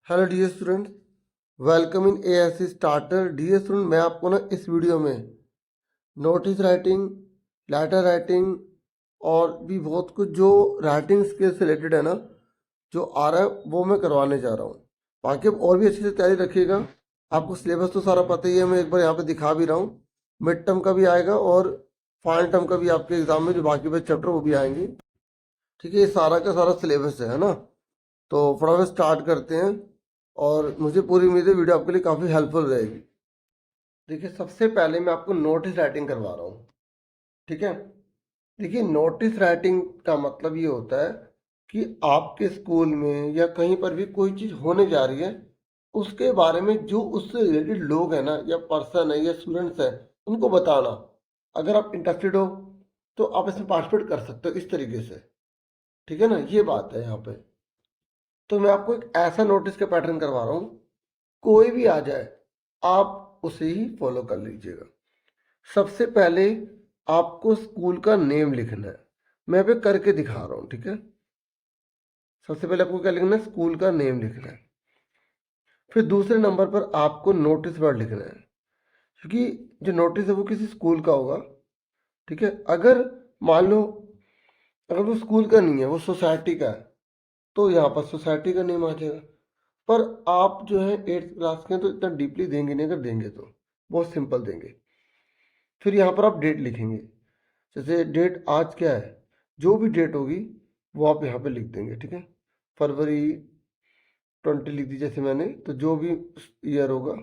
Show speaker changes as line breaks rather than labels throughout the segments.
Hello dear student, welcome in ASC starter. Dear student, मैं आपको ना इस वीडियो में नोटिस राइटिंग, लेटर राइटिंग और भी बहुत कुछ जो राइटिंग स्किल से रिलेटेड है ना, जो आ रहा है वो मैं करवाने जा रहा हूँ। बाकी अब और भी अच्छे से तैयारी रखिएगा। आपको सिलेबस तो सारा पता ही है, मैं एक बार यहाँ पे दिखा भी रहा हूँ। मिड टर्म का भी आएगा और फाइनल टर्म का भी आपके एग्जाम में जो बाकी बचे चैप्टर वो भी आएंगे। ठीक है, ये सारा का सारा सिलेबस है ना। तो फटाफट स्टार्ट करते हैं और मुझे पूरी उम्मीद है वीडियो आपके लिए काफ़ी हेल्पफुल रहेगी। देखिए, सबसे पहले मैं आपको नोटिस राइटिंग करवा रहा हूँ। ठीक है, देखिए नोटिस राइटिंग का मतलब ये होता है कि आपके स्कूल में या कहीं पर भी कोई चीज़ होने जा रही है, उसके बारे में जो उससे रिलेटेड लोग हैं ना, या पर्सन है या स्टूडेंट्स हैं, उनको बताना। अगर आप इंटरेस्टेड हो तो आप इसमें पार्टिसिपेट कर सकते हो इस तरीके से। ठीक है ना, ये बात है यहाँ पे। तो मैं आपको एक ऐसा नोटिस का पैटर्न करवा रहा हूँ, कोई भी आ जाए आप उसे ही फॉलो कर लीजिएगा। सबसे पहले आपको स्कूल का नेम लिखना है। मैं पे करके दिखा रहा हूँ, ठीक है। सबसे पहले आपको क्या लिखना है? स्कूल का नेम लिखना है। फिर दूसरे नंबर पर आपको नोटिस वर्ड लिखना है, क्योंकि जो नोटिस है वो किसी स्कूल का होगा। ठीक है, अगर मान लो अगर वो स्कूल का नहीं है, वो सोसाइटी का है, तो यहाँ पर सोसाइटी का नेम आ जाएगा। पर आप जो है 8th क्लास के हैं, तो इतना डीपली देंगे नहीं, अगर देंगे तो बहुत सिंपल देंगे। फिर यहाँ पर आप डेट लिखेंगे। जैसे डेट आज क्या है, जो भी डेट होगी वो आप यहाँ पे लिख देंगे। ठीक है, फरवरी 20 लिख दी जैसे मैंने, तो जो भी ईयर होगा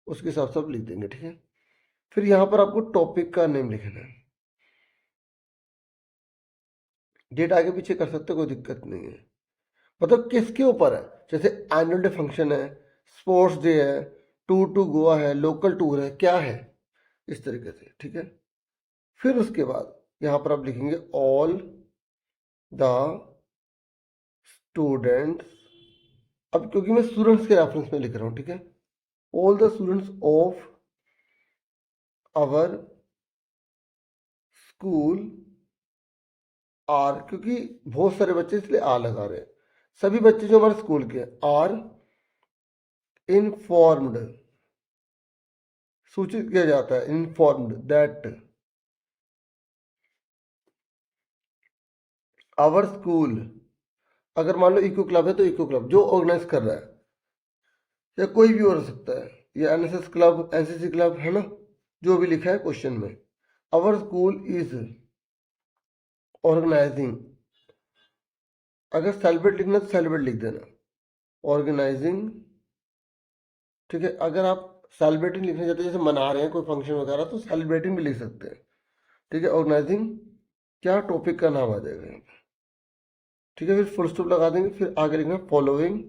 उसके हिसाब से आप लिख देंगे। ठीक है, फिर यहाँ पर आपको टॉपिक का नेम लिखना है। डेट आगे पीछे कर सकते हो, कोई दिक्कत नहीं है। मतलब किसके ऊपर है, जैसे एनुअल डे फंक्शन है, स्पोर्ट्स डे है, टूर टू गोवा है, लोकल टूर है, क्या है, इस तरीके से। ठीक है, फिर उसके बाद यहाँ पर आप लिखेंगे ऑल द स्टूडेंट्स। अब क्योंकि मैं स्टूडेंट्स के रेफरेंस में लिख रहा हूँ, ठीक है, all the students of our school are, क्योंकि बहुत सारे बच्चे इसलिए आर लगा रहे हैं। सभी बच्चे जो हमारे स्कूल के आर इनफॉर्म्ड, सूचित किया जाता है, इनफॉर्म्ड दैट आवर स्कूल। अगर मान लो इको क्लब है तो इको क्लब जो ऑर्गेनाइज कर रहा है, या कोई भी हो सकता है, या एनएसएस क्लब, एनसीसी क्लब, है ना, जो भी लिखा है क्वेश्चन में। Our school is organising. अगर सेलिब्रेट लिखना तो सेलिब्रेट लिख देना, ऑर्गेनाइजिंग। ठीक है, अगर आप सेलिब्रेटिंग लिखना चाहते हैं, जैसे मना रहे हैं कोई फंक्शन वगैरह, तो सेलिब्रेटिंग भी लिख सकते हैं। ठीक है, ऑर्गेनाइजिंग क्या टॉपिक का नाम आ जाएगा यहाँ पे। ठीक है, फिर फुल स्टॉप लगा देंगे, फिर आगे लिखना following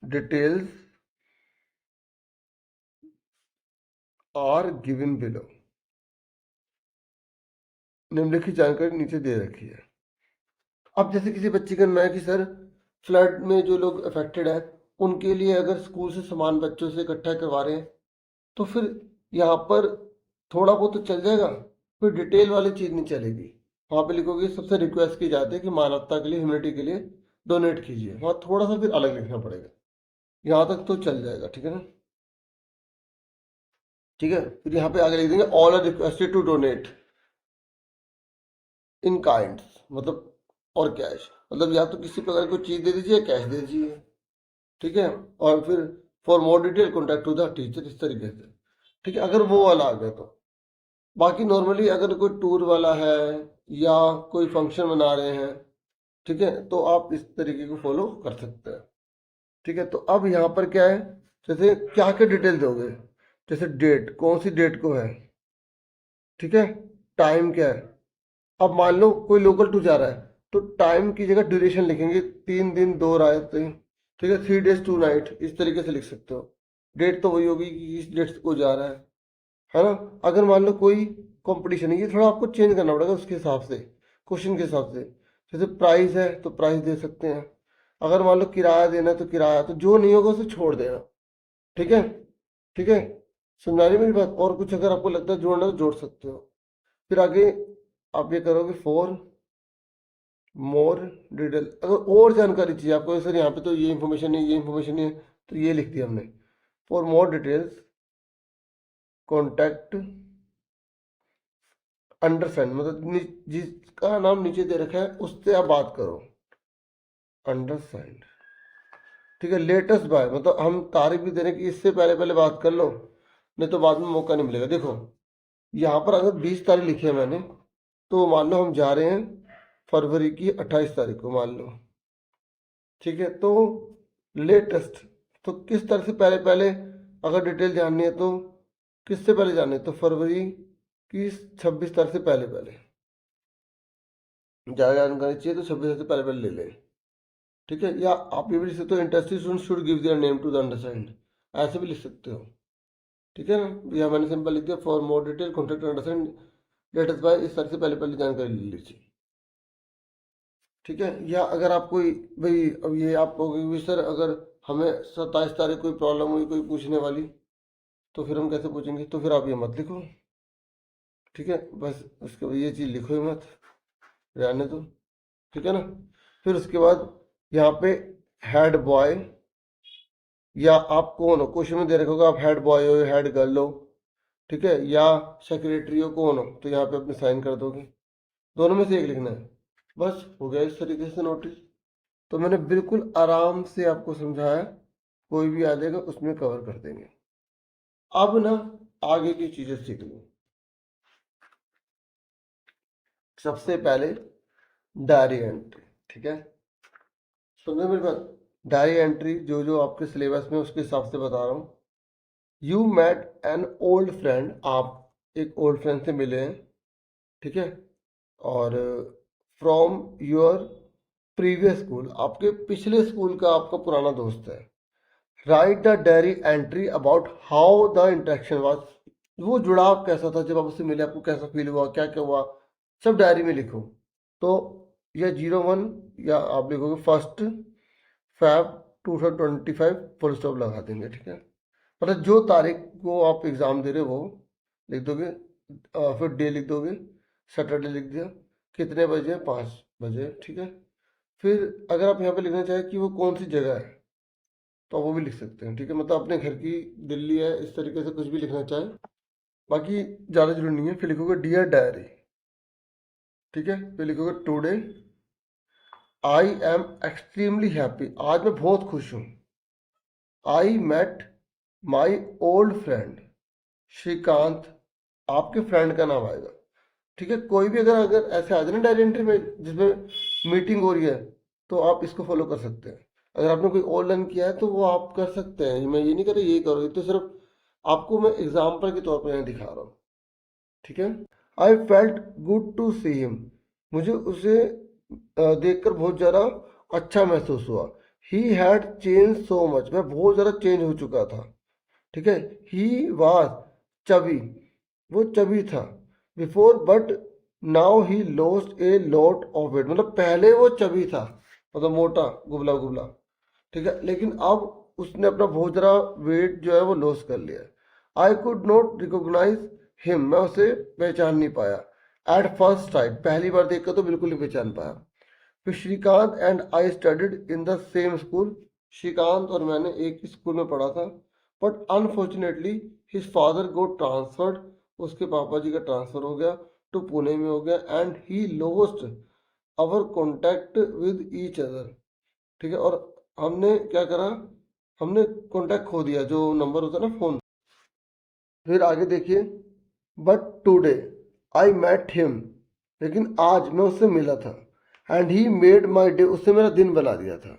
details are given below. निम्नलिखित जानकारी नीचे दे रखी है। अब जैसे किसी बच्चे का कहना है कि सर फ्लड में जो लोग अफेक्टेड है, उनके लिए अगर स्कूल से सामान बच्चों से इकट्ठा करवा रहे हैं, तो फिर यहाँ पर थोड़ा बहुत तो चल जाएगा, फिर डिटेल वाली चीज़ नहीं चलेगी। वहाँ पे लिखोगे सबसे रिक्वेस्ट की जाती है कि मानवता के लिए, ह्यूमैनिटी के लिए डोनेट कीजिए, वहाँ थोड़ा सा फिर अलग लिखना पड़ेगा। यहाँ तक तो चल जाएगा, ठीक है ना। ठीक है, फिर यहाँ पे आगे लिख देंगे all are requested to donate in kinds, मतलब और कैश, मतलब या तो किसी प्रकार की कोई चीज़ दे दीजिए, कैश दे दीजिए। ठीक है, और फिर for more detail contact to the teacher, इस तरीके से। ठीक है, अगर वो वाला आ गया तो। बाकी नॉर्मली अगर कोई टूर वाला है या कोई फंक्शन मना रहे हैं, ठीक है, तो आप इस तरीके को फॉलो कर सकते हैं। ठीक है, तो अब यहाँ पर क्या है, जैसे क्या क्या डिटेल दोगे, जैसे डेट, कौन सी डेट को है, ठीक है, टाइम क्या है। अब मान लो कोई लोकल टूर जा रहा है, तो टाइम की जगह ड्यूरेशन लिखेंगे, 3 दिन 2 रातें। ठीक है, 3 days 2 night, इस तरीके से लिख सकते हो। डेट तो वही होगी कि इस डेट को जा रहा है ना। अगर मान लो कोई कंपटीशन है, ये थोड़ा आपको चेंज करना पड़ेगा उसके हिसाब से, क्वेश्चन के हिसाब से। जैसे प्राइस है तो प्राइस दे सकते हैं। अगर मान लो किराया देना है तो किराया, तो जो नहीं होगा उसे छोड़ देना। ठीक है, ठीक है, समझा रही मेरी बात। और कुछ अगर आपको लगता है जोड़ना तो जोड़ सकते हो। फिर आगे आप ये करोगे फॉर मोर डिटेल, अगर और जानकारी चाहिए आपको, सर यहाँ पे तो ये इन्फॉर्मेशन है, ये इन्फॉर्मेशन है, तो ये लिख दिया हमने। For more details contact understand, मतलब जिसका नाम नीचे दे रखा है उससे आप बात करो, अंडरस्टैंड। ठीक है, लेटेस्ट बाय, मतलब हम तारीख भी दे रहे हैं कि इससे पहले पहले बात कर लो, नहीं तो बाद में मौका नहीं मिलेगा। देखो यहाँ पर अगर 20 तारीख लिखी है मैंने, तो मान लो हम जा रहे हैं फरवरी की 28 तारीख को मान लो, ठीक है। तो लेटेस्ट, तो किस तरह से पहले पहले अगर डिटेल जाननी है तो किससे पहले जाननी है, तो फरवरी की 26 तारीख से पहले पहले ज़्यादा जानकारी चाहिए तो 26 तारीख से पहले पहले ले लें, ठीक है। या आप ये भी लिख सकते हो interested student should give their name to the undersigned, ऐसे भी लिख सकते हो, ठीक है ना। या मैंने सिंपल लिख दिया for more detail contact undersigned latest by, इस तरह से पहले पहले जानकारी ले लीजिए, ठीक है। या अगर आप कोई, भाई अब ये आप कहोगे सर अगर हमें 27 तारीख कोई प्रॉब्लम हुई कोई पूछने वाली, तो फिर हम कैसे पूछेंगे, तो फिर आप ये मत लिखो, ठीक है। बस उसके बाद ये चीज़ लिखो ही मत, रहने दो, ठीक है ना। फिर उसके बाद यहाँ पे हेड बॉय, या आप कौन हो, क्वेश्चन में दे रखा होगा आप हेड बॉय हो हेड गर्ल हो, ठीक है, या सेक्रेटरी हो, कौन हो, तो यहाँ पे अपने साइन कर दोगे, दोनों में से एक लिखना है। बस हो गया इस तरीके से नोटिस। तो मैंने बिल्कुल आराम से आपको समझाया, कोई भी आ जाएगा उसमें कवर कर देंगे। अब ना आगे की चीजें सीख लो। सबसे पहले डायरी एंट्री, ठीक है, सुनने मेरी बात। डायरी एंट्री जो जो आपके सिलेबस में उसके हिसाब से बता रहा हूँ। You met an old friend, आप एक ओल्ड फ्रेंड से मिले हैं, ठीक है, और फ्रॉम योर प्रीवियस स्कूल, आपके पिछले स्कूल का आपका पुराना दोस्त है। Right the diary entry about how the interaction was, वो जुड़ाव कैसा था जब आप उससे मिले, आपको कैसा फील हुआ, क्या क्या हुआ, सब डायरी में लिखो। तो या 01, या आप लिखोगे 1 Feb 2025 फुल स्टॉप लगा देंगे, ठीक है। मतलब जो तारीख को आप एग्ज़ाम दे रहे हो वो लिख दोगे, फिर डे लिख दोगे, सैटरडे लिख दिया, कितने बजे, 5 बजे, ठीक है। फिर अगर आप यहाँ पे लिखना चाहें कि वो कौन सी जगह है, तो वो भी लिख सकते हैं, ठीक है। मतलब अपने घर की दिल्ली है, इस तरीके से कुछ भी लिखना चाहें, बाकी ज़्यादा जरूरी नहीं है। फिर लिखोगे डियर डायरी, ठीक है। फिर लिखोगे today I am extremely happy, आज मैं बहुत खुश हूँ। I met my old friend Srikanth, आपके फ्रेंड का नाम आएगा, ठीक है। कोई भी अगर अगर ऐसे आ जाए ना डायरी एंट्री में जिसमें मीटिंग हो रही है, तो आप इसको फॉलो कर सकते हैं। अगर आपने कोई और लर्न किया है तो वो आप कर सकते हैं, मैं ये नहीं कर रहा ये करो, ये तो सिर्फ आपको मैं एग्जाम्पल के तौर पर यहाँ दिखा रहा हूँ, ठीक है। I felt good to see him, मुझे उसे देखकर बहुत ज़्यादा अच्छा महसूस हुआ। He had change so much, वह बहुत ज़्यादा चेंज हो चुका था, ठीक है। ही वॉज चबी, वो चबी था। Before but now he lost a lot of weight, मतलब पहले वो चबी था, मतलब मोटा गुबला गुबला, ठीक है, लेकिन अब उसने अपना बहुत ज़्यादा वेट जो है वो लॉस कर लिया है। I could not recognize him, मैं उसे पहचान नहीं पाया। एट फर्स्ट साइट, पहली बार देखकर तो बिल्कुल नहीं पहचान पाया। फिर Srikanth and I studied in the same school, Srikanth और मैंने एक ही स्कूल में पढ़ा था। But unfortunately his father got transferred, उसके पापा जी का ट्रांसफर हो गया तो पुणे में हो गया। And he lost our contact with each other, ठीक है। और हमने क्या करा, हमने कॉन्टैक्ट खो दिया, जो नंबर होता है ना फ़ोन। फिर आगे देखिए, but today I met him, लेकिन आज मैं उससे मिला था। And he made my day, उससे मेरा दिन बना दिया था,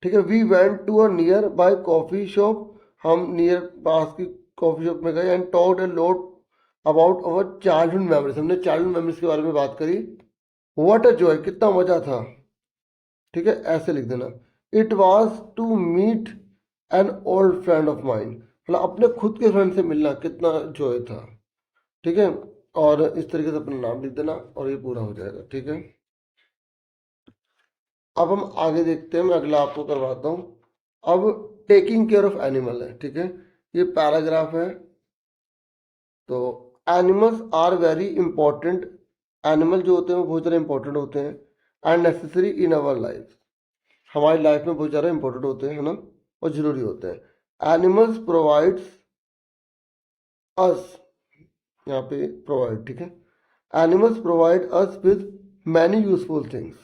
ठीक है। We went to a nearby coffee shop, हम नियर पास की कॉफ़ी शॉप में गए। And talked a lot about our childhood memories, हमने चाइल्डहुड मेमोरीज के बारे में बात करी। व्हाट अ जॉय, कितना मज़ा था, ठीक है, ऐसे लिख देना। It was to meet an old friend of mind, मतलब अपने खुद के फ्रेंड से मिलना कितना जॉय था, ठीक है। और इस तरीके से अपना नाम लिख देना और ये पूरा हो जाएगा, ठीक है। अब हम आगे देखते हैं, मैं अगला आपको करवाता हूँ। अब टेकिंग केयर ऑफ एनिमल है, ठीक है, ये पैराग्राफ है। तो animals are very important, animal जो होते हैं वो बहुत ज़्यादा इंपॉर्टेंट होते हैं। And necessary in our life, हमारी लाइफ में बहुत ज़्यादा इंपॉर्टेंट होते हैं, है ना, और ज़रूरी होते हैं। एनिमल्स प्रोवाइड्स अस, यहाँ पे प्रोवाइड, ठीक है, animals provide us with many useful things,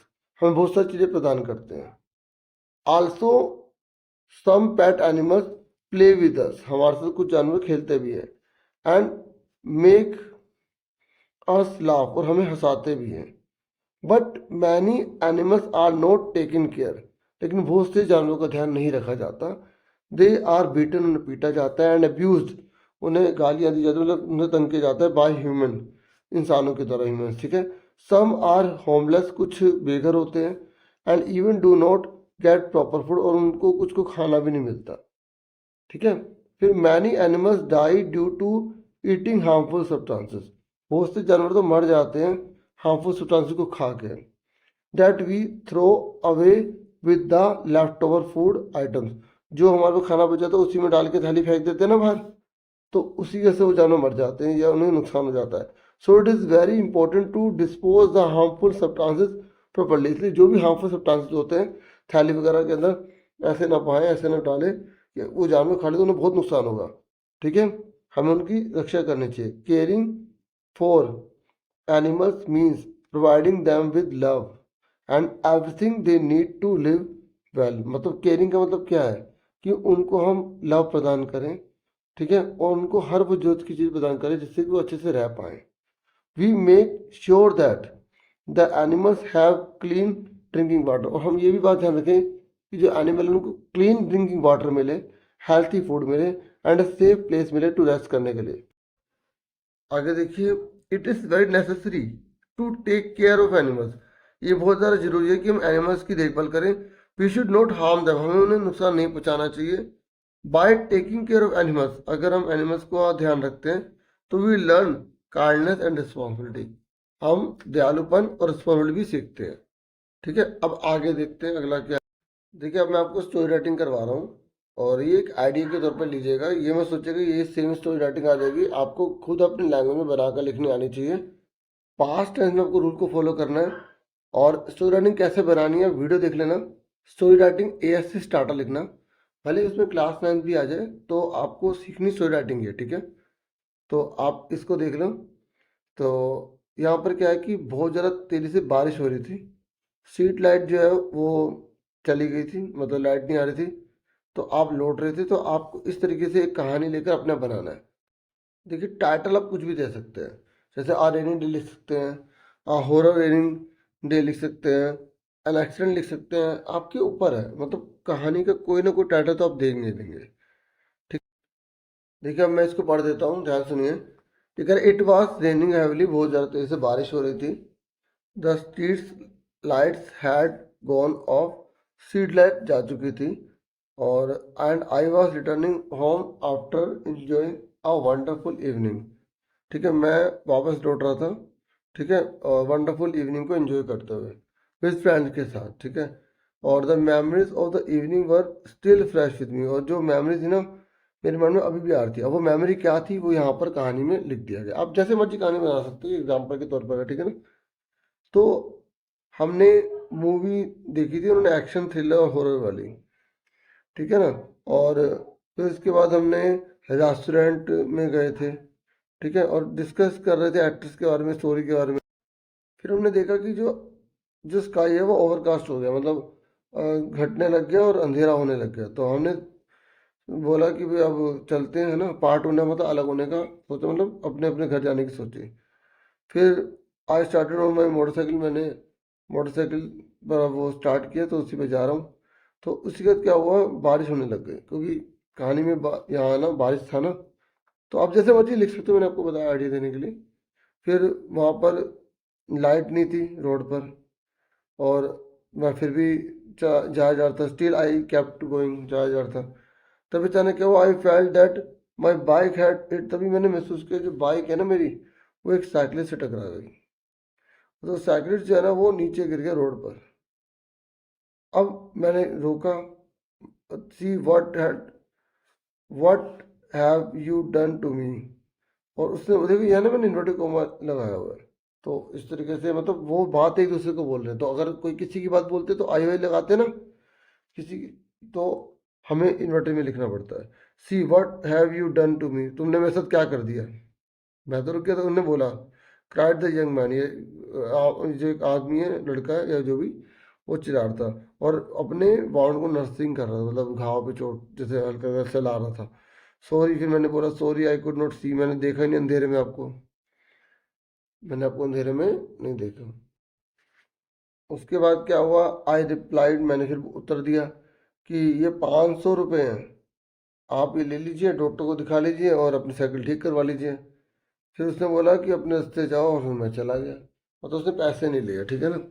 हमें बहुत सारी चीज़ें प्रदान करते हैं। Also some pet animals play with us, हमारे साथ कुछ जानवर खेलते भी हैं, एंड मेक अस लाफ, और हमें हंसाते भी हैं। But many animals are not taken care, लेकिन बहुत से जानवरों का ध्यान नहीं रखा जाता। दे आर बीटन, उन्हें पीटा जाता है, एंड अब्यूज, उन्हें गालियाँ दी जाती है, मतलब उन्हें तंग किया जाता है बाय ह्यूमन, इंसानों की तरह ह्यूमन, ठीक है। सम आर होमलेस, कुछ बेघर होते हैं, and even do not get proper food, और उनको कुछ को खाना भी नहीं मिलता, ठीक है। फिर many animals die due to eating harmful substances, बहुत से जानवर तो मर जाते हैं हार्मफुल सब्सटेंसेस को खा के, that we throw away with the left over food items, जो हमारे को खाना बचा तो उसी में डाल के थाली फेंक देते हैं ना बाहर, तो उसी के से वो जानवर मर जाते हैं या उन्हें नुकसान हो जाता है। So it is very important to dispose the harmful substances properly, इसलिए जो भी हार्मफुल सब्सटेंसेस होते हैं थैली वगैरह के अंदर ऐसे ना पाएँ, ऐसे ना डालें कि वो जानवर खा ले तो उन्हें बहुत नुकसान होगा, ठीक है। हमें उनकी रक्षा करनी चाहिए। Caring for animals means providing them with love and everything they need to live well, मतलब केयरिंग का मतलब क्या है कि उनको हम लव प्रदान करें, ठीक है, और उनको हर वो जरूरत की चीज़ प्रदान करें जिससे कि वो अच्छे से रह पाएँ। We make sure that the animals have clean drinking water, और हम ये भी बात ध्यान रखें कि जो एनिमल है उनको क्लीन ड्रिंकिंग वाटर मिले, हेल्थी फूड मिले, एंड अ सेफ प्लेस मिले टू रेस्ट करने के लिए। आगे देखिए, it is very necessary to take care of animals, ये बहुत ज़्यादा जरूरी है कि हम एनिमल्स की देखभाल करें। We should not harm them, हमें उन्हें नुकसान नहीं पहुंचाना चाहिए। By taking care of animals, अगर हम एनिमल्स को ध्यान रखते हैं तो we learn kindness and responsibility, हम दयालुपन और रिस्पॉन्सिबिलिटी भी सीखते हैं, ठीक है। अब आगे देखते हैं अगला क्या। देखिए, अब मैं आपको स्टोरी राइटिंग करवा रहा हूँ, और ये एक आइडिया के तौर पर लीजिएगा, ये मैं सोचेगा ये सेम स्टोरी राइटिंग आ जाएगी, आपको खुद अपनी लैंग्वेज में बनाकर लिखनी आनी चाहिए। पास्ट टेंस में आपको रूल को फॉलो करना है, और स्टोरी राइटिंग कैसे बनानी है वीडियो देख लेना। स्टोरी राइटिंग एएससी स्टार्टर लिखना, भले उसमें क्लास 9 भी आ जाए, तो आपको सीखनी स्टोरी राइटिंग है, ठीक है। तो आप इसको देख लो। तो यहाँ पर क्या है कि बहुत ज़्यादा तेज़ी से बारिश हो रही थी, स्ट्रीट लाइट जो है वो चली गई थी, मतलब लाइट नहीं आ रही थी, तो आप लौट रहे थे, तो आपको इस तरीके से एक कहानी लेकर अपना बनाना है। देखिए, टाइटल आप कुछ भी दे सकते हैं, जैसे आ रेनिंग डे लिख सकते हैं, आ हॉरर रेनिंग डे लिख सकते हैं, एन एक्सीडेंट लिख सकते हैं, आपके ऊपर है, मतलब कहानी का कोई ना कोई टाइटल तो आप देंगे देंगे, ठीक। देखिए, अब मैं इसको पढ़ देता हूँ, ध्यान सुनिए। ठीक है, इट वॉज रेनिंग हैवली, बहुत ज़्यादा तेज़ी से बारिश हो रही थी। The streets lights had gone of, street light जा चुकी थी, और and I was returning home after enjoying a wonderful evening, ठीक है, मैं वापस लौट रहा था, ठीक है, और वंडरफुल इवनिंग को एंजॉय करते हुए विद फ्रेंड्स के साथ, ठीक है। और the memories of the evening were still fresh with me, और जो मेमोरीज थी ना मेरे मन में अभी भी आ रही थी। अब वो मेमोरी क्या थी वो यहाँ पर कहानी में लिख दिया गया, आप जैसे मर्जी कहानी बना सकते हो एग्जाम्पल के तौर पर, ठीक है ना। तो हमने मूवी देखी थी उन्होंने, एक्शन थ्रिलर और हॉरर वाली, ठीक है ना। और फिर इसके बाद हमने रेस्टोरेंट में गए थे, ठीक है, और डिस्कस कर रहे थे एक्ट्रेस के बारे में, स्टोरी के बारे में। फिर हमने देखा कि जो जो स्काई है वो ओवरकास्ट हो गया, मतलब घटने लग गया और अंधेरा होने लग गया। तो हमने बोला कि भाई अब चलते हैं ना, पार्ट होने मतलब अलग होने का सोचा, मतलब अपने अपने घर जाने की सोची। फिर I started on my motorcycle, मैंने मोटरसाइकिल पर अब वो स्टार्ट किया, तो उसी पे जा रहा हूँ। तो उसके बाद क्या हुआ, बारिश होने लग गई, क्योंकि कहानी में यहाँ ना बारिश था ना। तो आप जैसे मर्जी लिख सकते हो, मैंने आपको बताया आइडिया देने के लिए। फिर वहाँ पर लाइट नहीं थी रोड पर, और मैं फिर भी जा रहा था, स्टिल आई केप्ट गोइंग, जा रहा था। तभी अचानक क्या हुआ, I felt that my bike had it, तभी मैंने महसूस किया जो बाइक है ना मेरी, वो एक साइकिल से टकरा गई। तो साइकिल जो है ना वो नीचे गिर गया रोड पर। अब मैंने रोका, see what have you done to me, और उसने देखो यहाँ ना मैंने इन्वर्टेड कॉमा लगाया हुआ है, तो इस तरीके से मतलब वो बात एक दूसरे को बोल रहे हैं, तो अगर कोई किसी की बात बोलते तो आई वाई लगाते ना किसी की, तो हमें इन्वर्टर में लिखना पड़ता है। See what have you done to me, तुमने मेरे साथ क्या कर दिया। मैं तो रुक गया, तो उन्होंने बोला क्राइड द यंग मैन, ये जो एक आदमी है, लड़का है या जो भी, वो चिल्ला रहा था और अपने वाउंड को नर्सिंग कर रहा था, मतलब घाव पे चोट जैसे हल्का हल्का से ला रहा था। सॉरी, फिर मैंने बोला सॉरी आई कुड नॉट सी, मैंने देखा ही नहीं अंधेरे में आपको, मैंने आपको अंधेरे में नहीं देखा। उसके बाद क्या हुआ, आई रिप्लाइड, मैंने फिर उत्तर दिया कि ये 500 रुपये हैं, आप ये ले लीजिए, डॉक्टर को दिखा लीजिए और अपनी साइकिल ठीक करवा लीजिए। फिर उसने बोला कि अपने रास्ते जाओ, और फिर मैं चला गया, और तो उसने पैसे नहीं लिए, ठीक है ना।